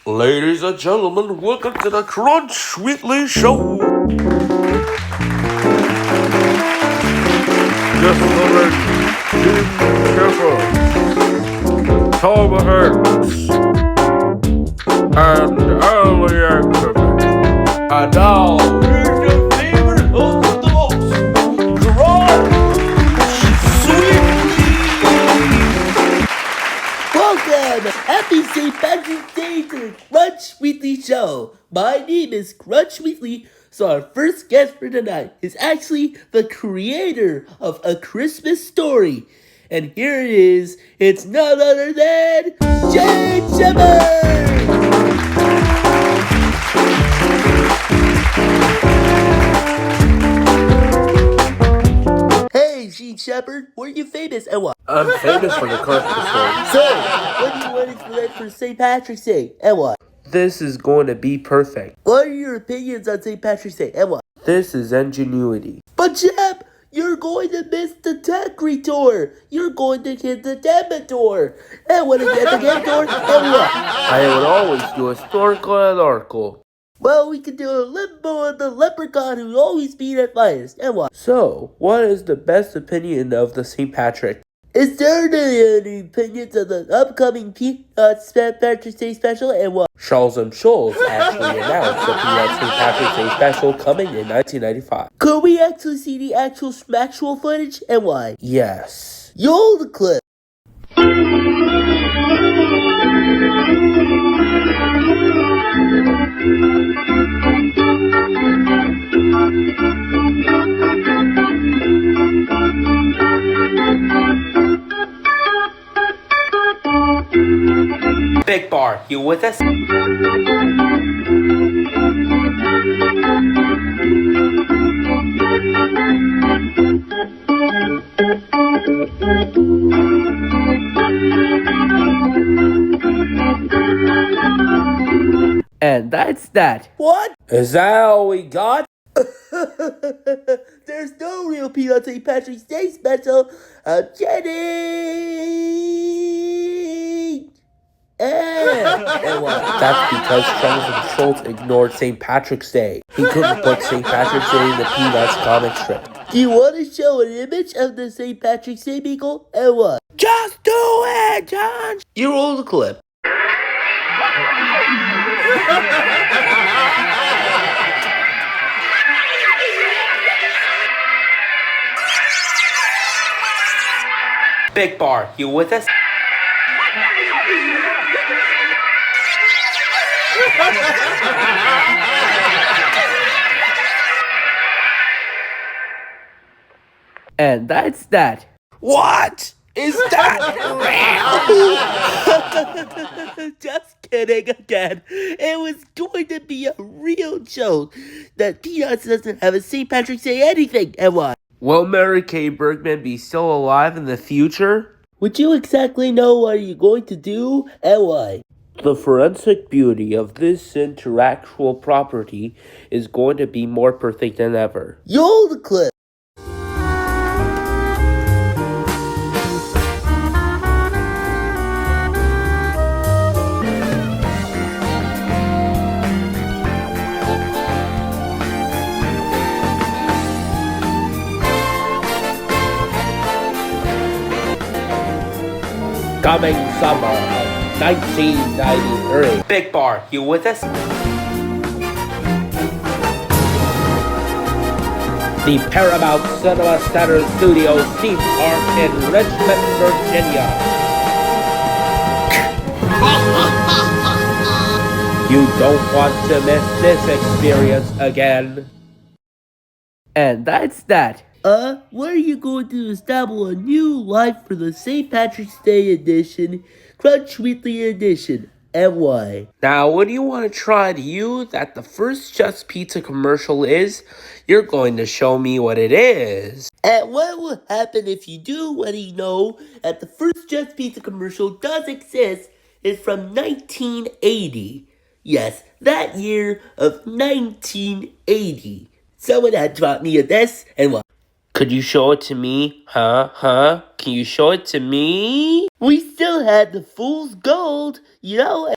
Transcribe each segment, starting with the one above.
Ladies and gentlemen, welcome to the Crunch Weekly Show. Just living Jim Kipper, Tom Hanks, and Ali Yankovic. And now, here's your favorite host of the most, Crunch Weekly. Welcome! Happy St. Patrick's Day to the Crunch Weekly Show. My name is Crunch Weekly, so our first guest for tonight is actually the creator of A Christmas Story. And here it is, it's none other than Jane Shepard! Hey, Gene Shepard, where are you famous and what? I'm famous for the Christmas story. So, what do you want to select for St. Patrick's Day and what? This is going to be perfect. What are your opinions on St. Patrick's Day and what? This is ingenuity. But Jeb, you're going to miss the Tackery tour. You're going to get the Debit tour. And when you get the Debit tour, and what? I would always do historical and oracle. Well, we can do a limbo on the leprechaun who always beat at finest. And what? So, what is the best opinion of the St. Patrick? Is there any opinions of the upcoming Peanuts St. Patrick's Day special and what? Charles and Schulz actually announced the Peanuts St. Patrick's Day special coming in 1995. Could we actually see the actual Smacktual footage and why? Yes. Yo, the clip. Big Bar, you with us? And that's that. What? Is that all we got? There's no real Peanuts St. Patrick's Day special. I'm kidding. And what? That's because Charles and Schulz ignored St. Patrick's Day. He couldn't put St. Patrick's Day in the Peanuts comic strip. Do you want to show an image of the St. Patrick's Day beagle? And what? Just do it, John! You roll the clip. Big Bar, you with us? And that's that. What? Is that real? Just kidding again. It was going to be a real joke that Peanuts doesn't have a St. Patrick's Day anything. And what? Will Mary Kay Bergman be still alive in the future? Would you exactly know what you're going to do and why? The forensic beauty of this intellectual property is going to be more perfect than ever. Yo, the clip. Coming summer of 1993. Big Bar, you with us? The Paramount Cinema Center Studios theme park in Richmond, Virginia. You don't want to miss this experience again. And that's that. What are you going to establish a new life for the St. Patrick's Day edition, Crunch Weekly edition, and why? Now, when you want to try to use that the first Just Pizza commercial is, you're going to show me what it is. And what will happen if you do what you know that the first Just Pizza commercial does exist is from 1980. Yes, that year of 1980. Someone had dropped me a this and what? Could you show it to me? Huh? Can you show it to me? We still had the fool's gold, you know?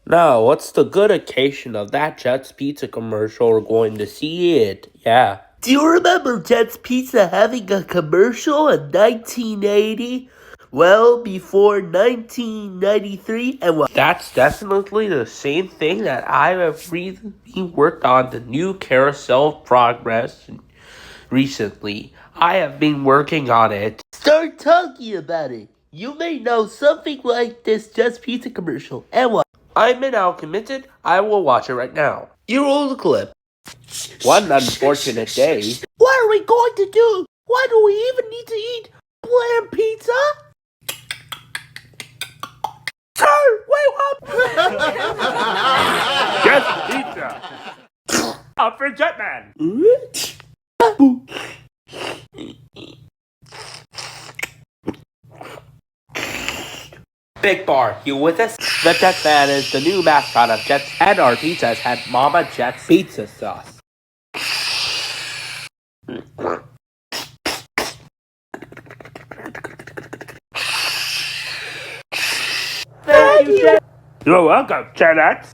Now, what's the good occasion of that Jets Pizza commercial? We're going to see it. Yeah. Do you remember Jets Pizza having a commercial in 1980? Well, before 1993, and well, That's definitely the same thing that I have recently worked on the new Carousel of Progress recently. I have been working on it. start talking about it. You may know something like this Jets Pizza commercial, and what? I'm now committed. I will watch it right now. You roll the clip. One unfortunate day. What are we going to do? Why do we even need to eat bland pizza? Sir, wait up! Jets Pizza! Out for Jetman! Big Bar, you with us? The Jetman is the new mascot of Jets, and our pizzas had Mama Jet's pizza sauce. Thank you, Jet. You're welcome, Jetx.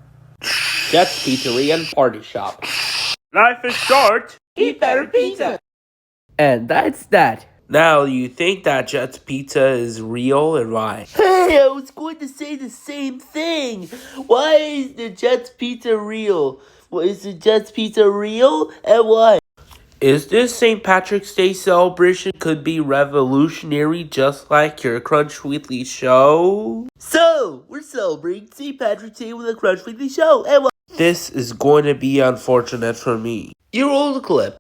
Jet's Pizzeria and Party Shop. Life is short. Eat better pizza. And that's that. Now, you think that Jet's Pizza is real and why? Hey, I was going to say the same thing. Why is the Jets Pizza real? Well, is the Jets Pizza real, and why? Is this St. Patrick's Day celebration could be revolutionary just like your Crunch Weekly show? So, we're celebrating St. Patrick's Day with a Crunch Weekly show, and what? This is going to be unfortunate for me. You roll the clip.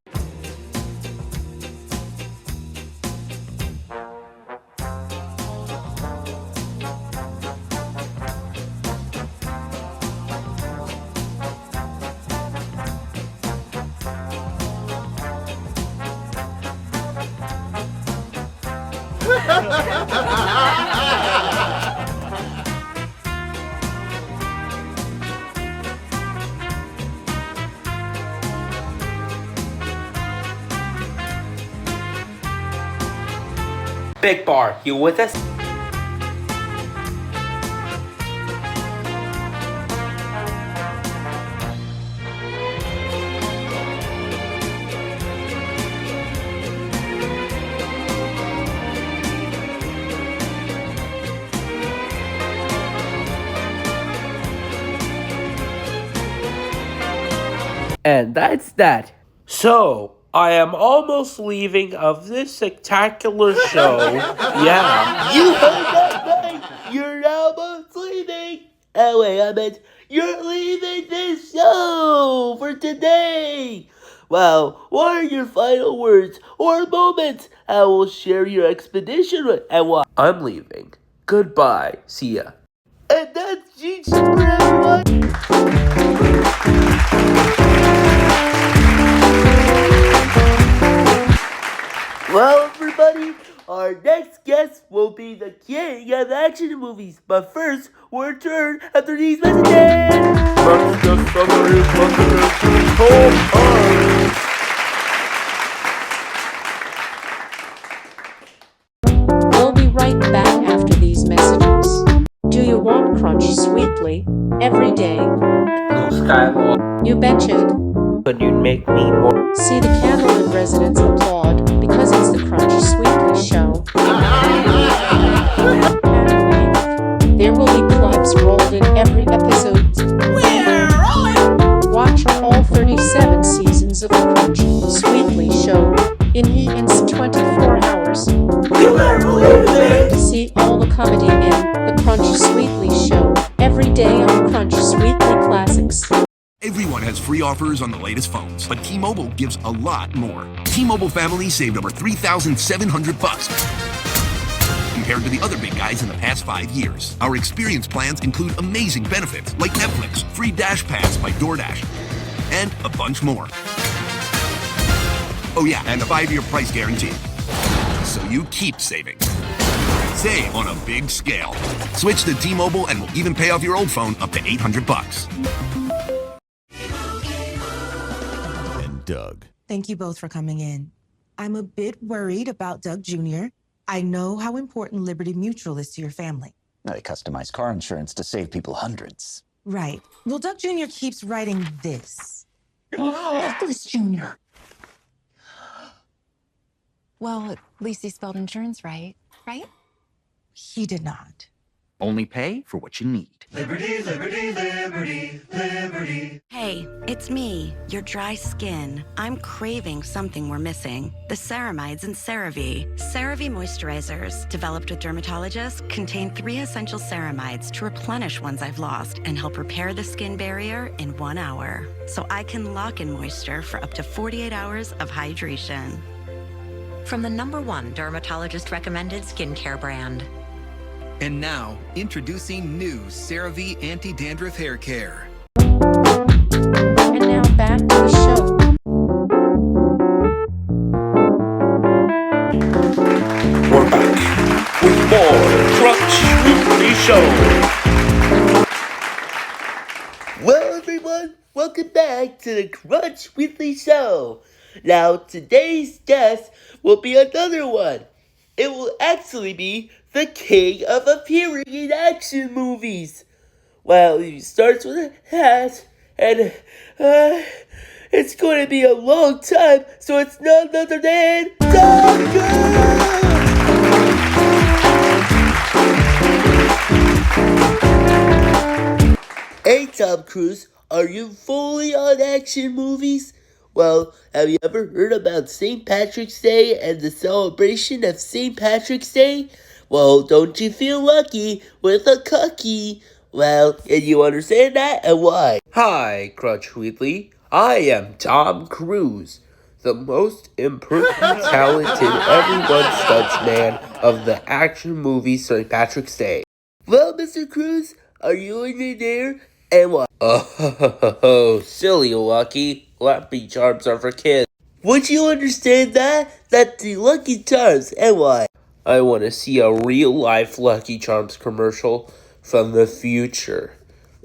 Big Bar, you with us? And that's that. So, I am almost leaving of this spectacular show. Yeah. You heard that right! You're almost leaving! Oh wait, I meant you're leaving this show for today! Well, what are your final words or moments? I will share your expedition with and what? I'm leaving. Goodbye. See ya. And that's Gene for everyone! Well, everybody, our next guest will be the king of action movies. But first, we'll return after these messages. That's just summary We'll be right back after these messages. Do you want Crunch Sweetly every day? No Skywalker. You betcha. Could you make me more? See the Candlewood residents applaud because it's the Crunch Sweetly show. There will be clubs rolled in every episode. We're rolling! Watch all 37 seasons of the Crunch Sweetly show in Ian's 24 hours. You better believe it! See all the comedy in the Crunch Sweetly show every day on Crunch Sweetly Classics. Everyone has free offers on the latest phones, but T-Mobile gives a lot more. T-Mobile family saved over $3,700 compared to the other big guys in the past 5 years. Our experience plans include amazing benefits like Netflix, free Dash Pass by DoorDash, and a bunch more. Oh yeah, and a 5-year price guarantee. So you keep saving. Save on a big scale. Switch to T-Mobile and we'll even pay off your old phone up to $800. Doug. Thank you both for coming in. I'm a bit worried about Doug Jr. I know how important Liberty Mutual is to your family. They customize car insurance to save people hundreds. Right. Well, Doug Jr. keeps writing this. Nicholas Jr. Well, at least he spelled insurance right? He did not. Only pay for what you need. Hey, it's me, your dry skin. I'm craving something we're missing. The ceramides in CeraVe. CeraVe moisturizers, developed with dermatologists, contain 3 essential ceramides to replenish ones I've lost and help repair the skin barrier in 1 hour. So I can lock in moisture for up to 48 hours of hydration. From the #1 dermatologist recommended skincare brand. And now, introducing new CeraVe Anti-Dandruff Hair Care. And now back to the show. We're back with more Crunch Weekly Show. Well, everyone, welcome back to the Crunch Weekly Show. Now, today's guest will be another one. It will actually be the king of appearing in action movies. Well, he starts with a hat, and it's going to be a long time, so it's none other than Tom Cruise! Hey, Tom Cruise, are you fully on action movies? Well, have you ever heard about St. Patrick's Day and the celebration of St. Patrick's Day? Well, don't you feel lucky with a cookie? Well, can you understand that and why? Hi, Crunch Weekly. I am Tom Cruise, the most imperfect, talented, everyone stunts man of the action movie St. Patrick's Day. Well, Mr. Cruise, are you in there and why? Oh, silly Lucky. Lucky Charms are for kids. Would you understand that? That's the Lucky Charms and why? I want to see a real-life Lucky Charms commercial from the future.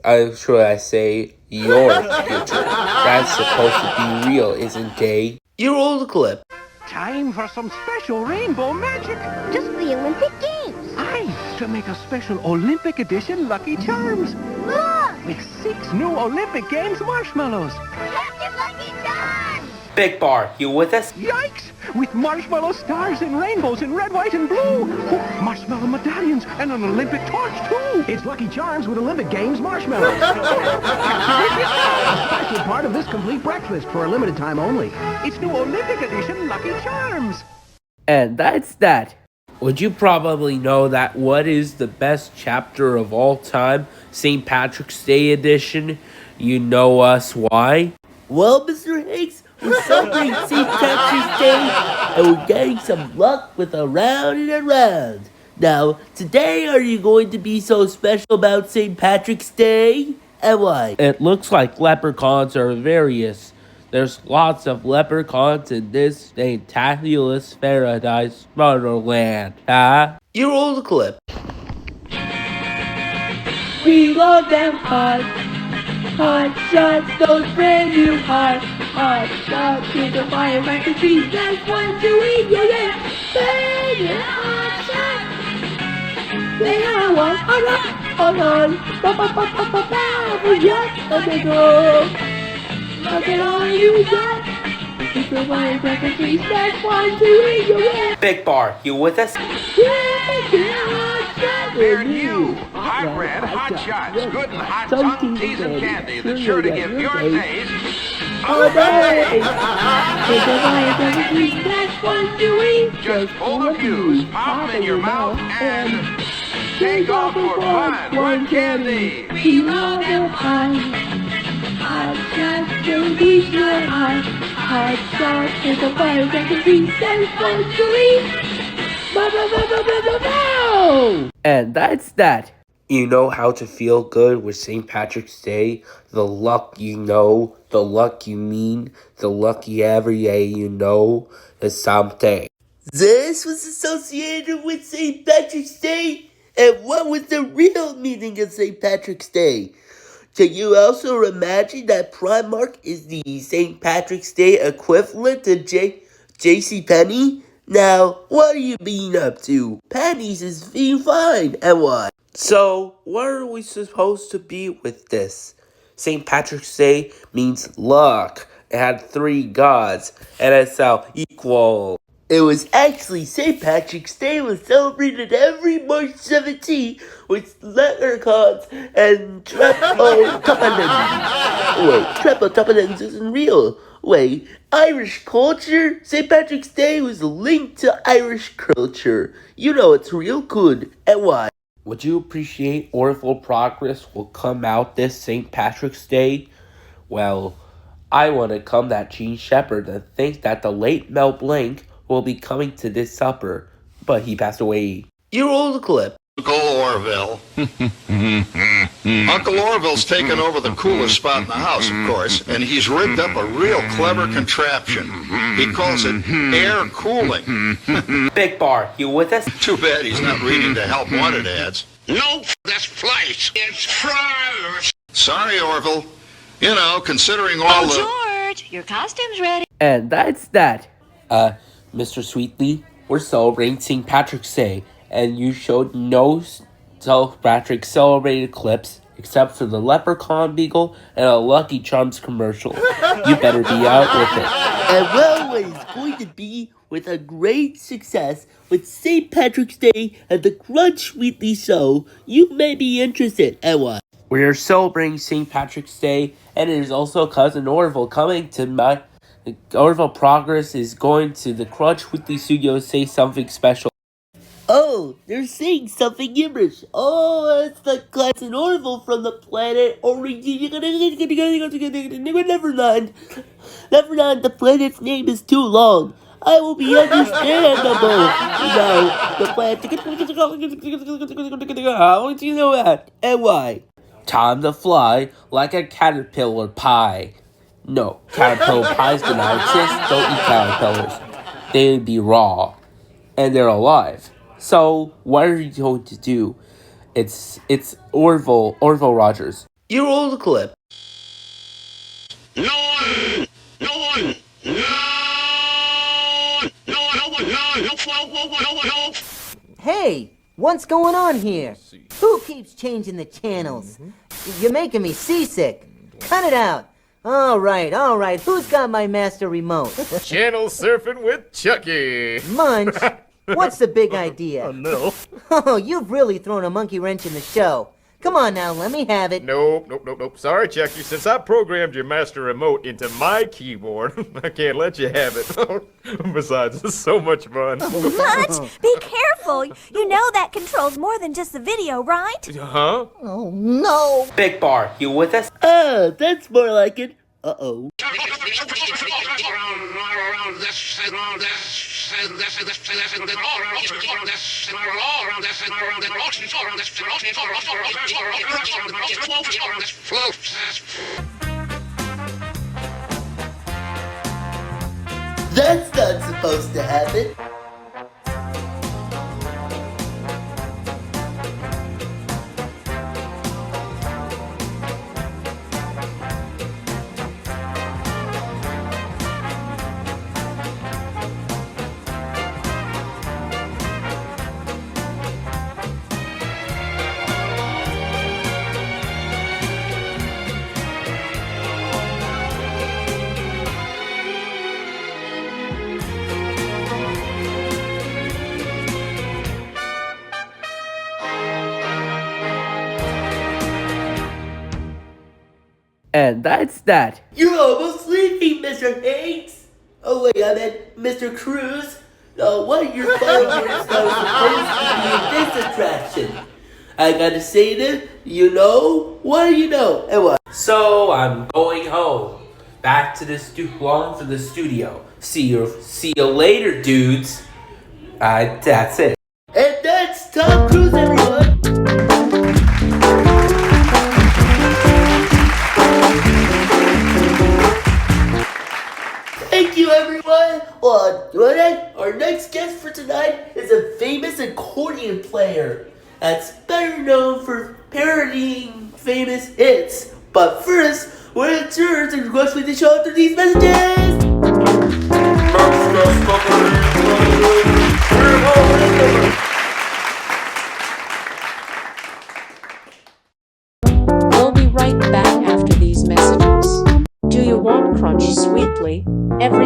Should I say your future? That's supposed to be real, isn't it? You roll the clip. Time for some special rainbow magic. Just the Olympic Games. Aye, to make a special Olympic edition Lucky Charms. Look! With 6 new Olympic Games marshmallows. Captain Lucky Charms! Big Bar, you with us? Yikes! With marshmallow stars and rainbows in red, white, and blue. Oh, marshmallow medallions and an Olympic torch, too. It's Lucky Charms with Olympic Games marshmallows. A special part of this complete breakfast for a limited time only. It's new Olympic edition Lucky Charms. And that's that. Would you probably know that what is the best chapter of all time? St. Patrick's Day edition? You know us why? Well, Mr. Hicks, we're celebrating St. Patrick's Day, and we're getting some luck with a round and around. Now, today, are you going to be so special about St. Patrick's Day? And why? It looks like leprechauns are various. There's lots of leprechauns in this fantabulous paradise Wonderland, huh? You roll the clip. We love them hot shots, those brand new hot shots. With the fire back the trees, that's one to eat, yeah. Baby, hot shots. They have one, on, yes, let me go. Look at all you got. With the fire back the trees, that's one to eat, yeah. Big Bar, you with us? They're new. Hot red, hot shots, good and hot salties and candy that's sure to give your taste all day. With the fire back the trees, that's one to eat. Just pull the fuse, pop them in your mouth, and take off for fun. One candy. We love them hot shots, baby, sure hot shots. With the fire back the trees, that's one to eat. And that's that. You know how to feel good with St. Patrick's Day? The luck you know, the luck you mean, the lucky every day you know is something. This was associated with St. Patrick's Day? And what was the real meaning of St. Patrick's Day? Can you also imagine that Primark is the St. Patrick's Day equivalent to JCPenney? Now, what are you being up to? Penny's is being fine, and why? So, what are we supposed to be with this? St. Patrick's Day means luck. It had 3 gods, and it's how equal. It was actually St. Patrick's Day was celebrated every March 17th with leprechauns and triple tuppenings. Wait, triple tuppenings isn't real. Wait, Irish culture? St. Patrick's Day was linked to Irish culture. You know it's real good. And why? Would you appreciate Orville Progress will come out this St. Patrick's Day? Well, I want to come that Gene Shepherd and think that the late Mel Blanc will be coming to this supper, but he passed away. You roll the clip. Uncle Orville. Uncle Orville's taken over the coolest spot in the house, of course, and he's rigged up a real clever contraption. He calls it air cooling. Big Bar, you with us? Too bad he's not reading the Help Wanted ads. Nope, that's flight. It's fries. Sorry, Orville. You know, considering all the... George, your costume's ready. And that's that. Mr. Sweetly, we're celebrating St. Patrick's Day, and you showed no St. Patrick celebrated clips except for the Leprechaun Beagle and a Lucky Charms commercial. You better be out with it. And well, what is going to be with a great success with St. Patrick's Day and the Crunch Weekly Show, you may be interested. And what? We are celebrating St. Patrick's Day, and it is also Cousin Orville coming to my... Orville Progress is going to the Crunch Weekly Studio to say something special. Oh, they're saying something gibberish. Oh, it's the Cousin Orville from the planet Neverland. Neverland, the planet's name is too long. I will be understandable. No, the planet... How would you know that? And why? Time to fly like a caterpillar pie. No, caterpillar pies do not exist. Don't eat caterpillars. They'd be raw. And they're alive. So, what are you going to do? It's Orville Rogers. You roll the clip. No one, no. Hey, what's going on here? Who keeps changing the channels? You're making me seasick. Cut it out. All right. Who's got my master remote? Channel surfing with Chucky. Munch? What's the big idea? Oh, no. Oh, you've really thrown a monkey wrench in the show. Come on now, let me have it. Nope. Sorry, Chucky. Since I programmed your master remote into my keyboard, I can't let you have it. Besides, it's so much fun. Munch, be careful. You know that controls more than just the video, right? Huh? Oh, no. Big Bar, you with us? That's more like it. Uh-oh. That's not supposed to happen. And that's that. You're almost sleeping, Mr. Hanks. Oh wait, I meant Mr. Cruz. What are your followers are supposed to be in this attraction? I gotta say this, what do you know? And what? So I'm going home. Back to the long for the studio. See you later, dudes. That's it. And that's Tom Cruise, everyone. Thank you, everyone. Well, our next guest for tonight is a famous accordion player that's better known for parodying famous hits. But first, we're going to turn to Rush with the show through these messages.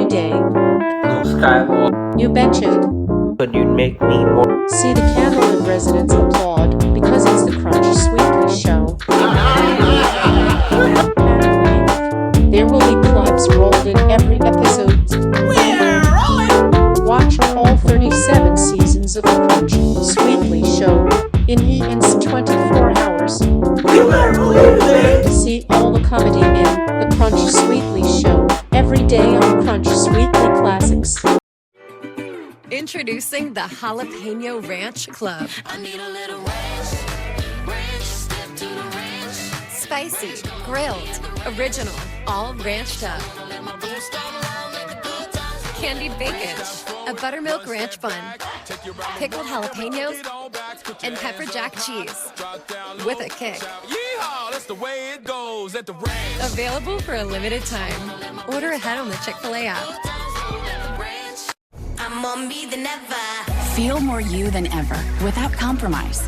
day. Blue Skywalker, You betcha. could you make me more? See the Candlewood residents applaud because it's the Crunch Sweetly show. There will be clubs rolled in every episode. We're rolling! Watch all 37 seasons of the Crunch Sweetly show in Egan's 24 hours. You better believe it! See all the comedy in the Crunch Sweetly show every day on Crunch Sweetly Classics. Introducing the Jalapeno Ranch Club. I need a little ranch, step to the ranch. Spicy, grilled, original, all ranched up. Candied bacon, a buttermilk ranch bun, pickled jalapenos, and pepper jack cheese with a kick. Available for a limited time. Order ahead on the Chick-fil-A app. I'm more me than ever. Feel more you than ever, without compromise.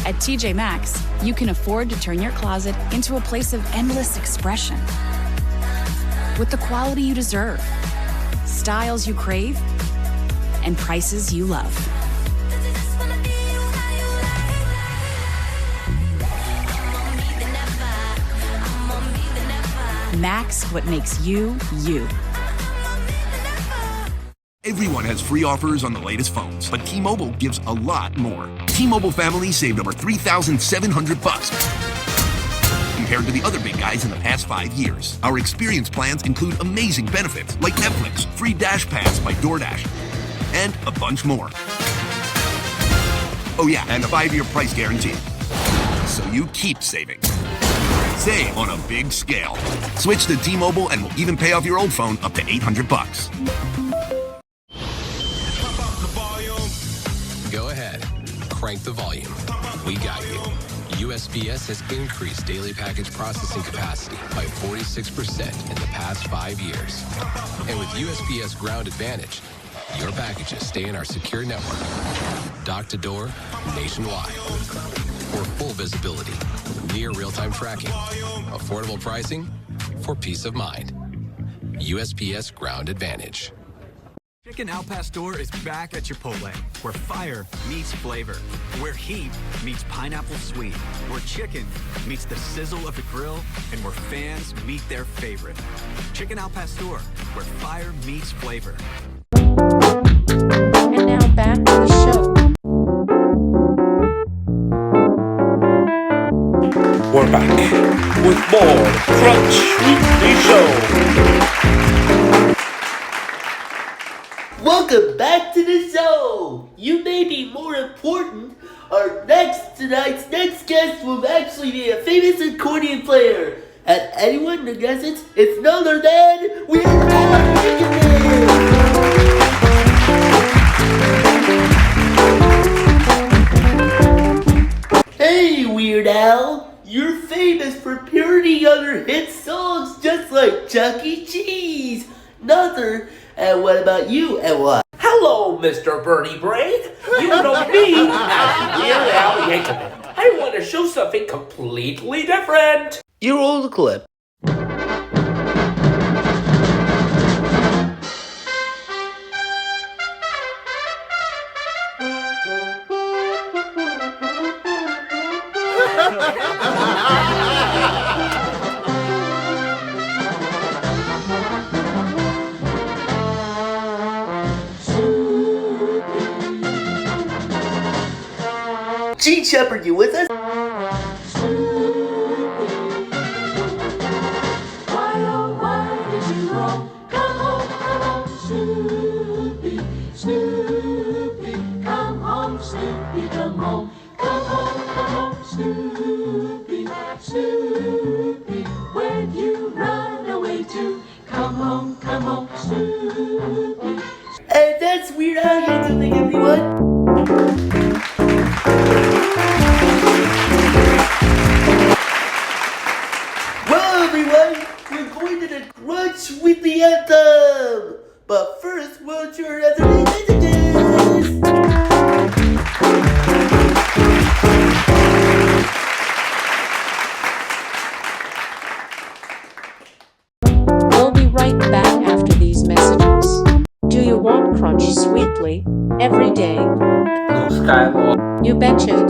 At TJ Maxx, you can afford to turn your closet into a place of endless expression. With the quality you deserve, styles you crave, and prices you love. Max, what makes you, you. Everyone has free offers on the latest phones, but T-Mobile gives a lot more. T-Mobile families saved over $3,700 compared to the other big guys in the past 5 years. Our experience plans include amazing benefits like Netflix, free Dash Pass by DoorDash, and a bunch more. Oh yeah, and a 5-year price guarantee. So you keep saving. Save on a big scale. Switch to T-Mobile and we'll even pay off your old phone up to $800. Go ahead, crank the volume. We got you. USPS has increased daily package processing capacity by 46% in the past 5 years. And with USPS Ground Advantage, your packages stay in our secure network, dock to door, nationwide. For full visibility, near real-time tracking, affordable pricing, for peace of mind. USPS Ground Advantage. Chicken Al Pastor is back at Chipotle, where fire meets flavor, where heat meets pineapple sweet, where chicken meets the sizzle of the grill, and where fans meet their favorite. Chicken Al Pastor, where fire meets flavor. And now back to the show. We're back with more Crunch Weekly Show. Welcome back to the show! You may be more important. Tonight's next guest will actually be a famous accordion player. And anyone who guesses, it's none other than Weird Al Yankovic. Hey Weird Al, you're famous for parodying other hit songs just like Chuck E. Cheese. Another. And what about you, and what? Hello, Mr. Birdie Brain. You know me as Weird Al Yankovic. I want to show something completely different. You roll the clip. Gene Shepard, you with us? And that's Weird Al Yankovic, everyone. Well, everyone, we're going to the Crunch with the anthem. But first, we'll turn out the messages. We'll be right back after these messages. sweetly every day. Blue sky law. You betcha.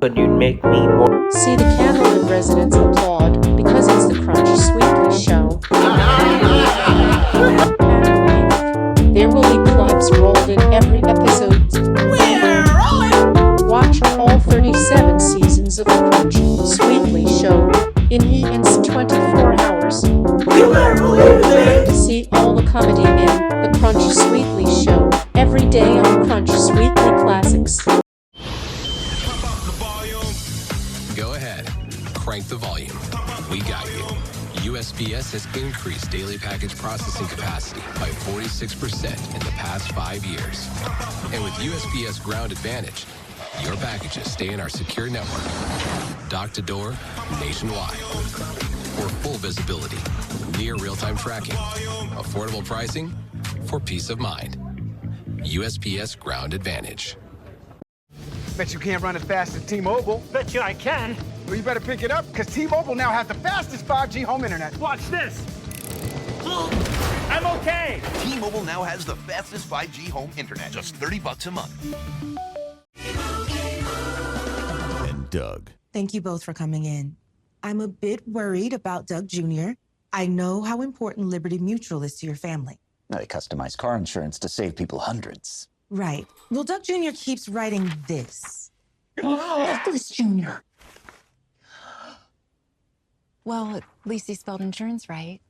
Could you make me more? See the Candlewood residents applaud because it's the Crunch Sweetly show. There will be clubs rolled in every episode. We're rolling! Watch all 37 seasons of the Crunch Sweetly show in 24 hours. You better believe it! See all the comedy in the Crunch Sweetly show every day on Crunch Sweetly Classics. Go ahead, crank the volume. We got you. USPS has increased daily package processing capacity by 46% in the past 5 years. And with USPS Ground Advantage, your packages stay in our secure network, dock to door, nationwide. For full visibility, near real-time tracking, affordable pricing, for peace of mind. USPS Ground Advantage. Bet you can't run as fast as T-Mobile. Bet you I can. Well, you better pick it up, because T-Mobile now has the fastest 5G home internet. Watch this. I'm okay. T-Mobile now has the fastest 5G home internet, just $30 a month. And Doug. Thank you both for coming in. I'm a bit worried about Doug Jr. I know how important Liberty Mutual is to your family. They customize car insurance to save people hundreds. Right. Well, Doug Jr. keeps writing this. Douglas Jr. Well, at least he spelled insurance right?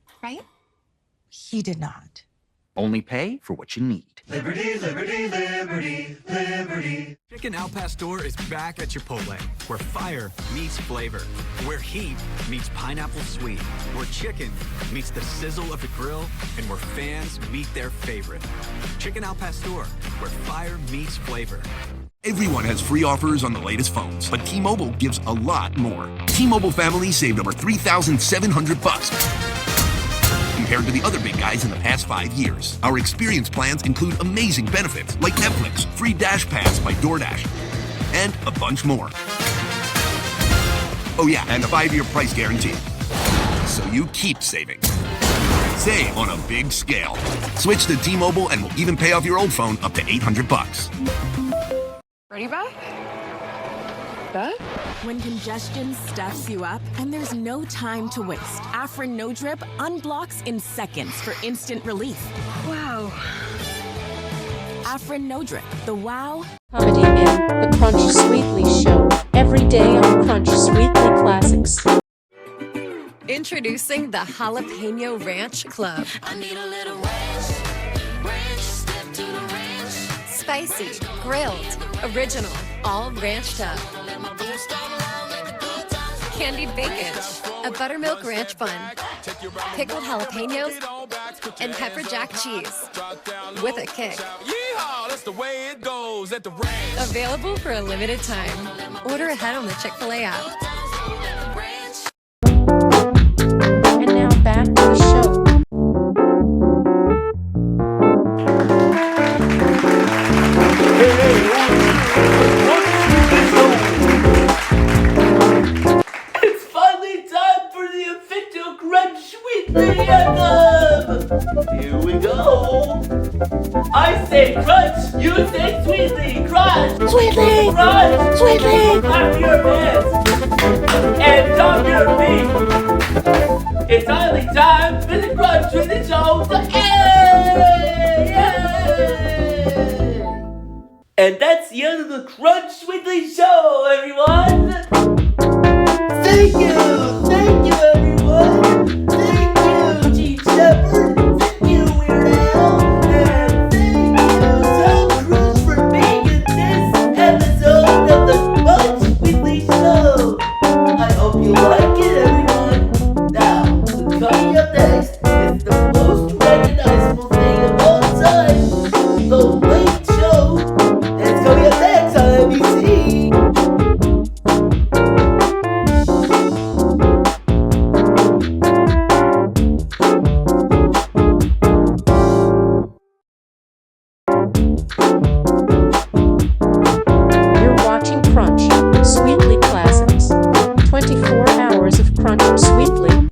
He did not. Only pay for what you need. Liberty, liberty, liberty, liberty. Chicken Al Pastor is back at Chipotle, where fire meets flavor, where heat meets pineapple sweet, where chicken meets the sizzle of the grill, and where fans meet their favorite. Chicken Al Pastor, where fire meets flavor. Everyone has free offers on the latest phones, but T-Mobile gives a lot more. T-Mobile family saved over $3,700 compared to the other big guys in the past 5 years. Our experience plans include amazing benefits like Netflix, free Dash Pass by DoorDash, and a bunch more. Oh yeah, and a 5-year price guarantee. So you keep saving. Save on a big scale. Switch to T-Mobile and we'll even pay off your old phone up to $800. Ready, Beth? When congestion stuffs you up and there's no time to waste, Afrin No Drip unblocks in seconds for instant relief. Wow. Afrin No Drip, the wow. Comedy in the Crunch Sweetly show every day on Crunch Sweetly Classics. Introducing the Jalapeno Ranch Club. I need a little ranch, step to the ranch. Spicy, grilled, original, all ranched up. Candied bacon, a buttermilk ranch bun, pickled jalapenos, and pepper jack cheese with a kick. Yeehaw, that's the way it goes at the ranch. Available for a limited time. Order ahead on the Chick-fil-A app. And now back to the show. It's finally time for the official Crunch Sweetly anthem! Here we go! I say crunch, you say sweetly, crunch! Sweetly! Crunch! Sweetly! Clap your hands! And stomp your feet! It's finally time for the Crunch Sweetly show to end! Yay! And that's the end of the Crunch Sweetly show, everyone!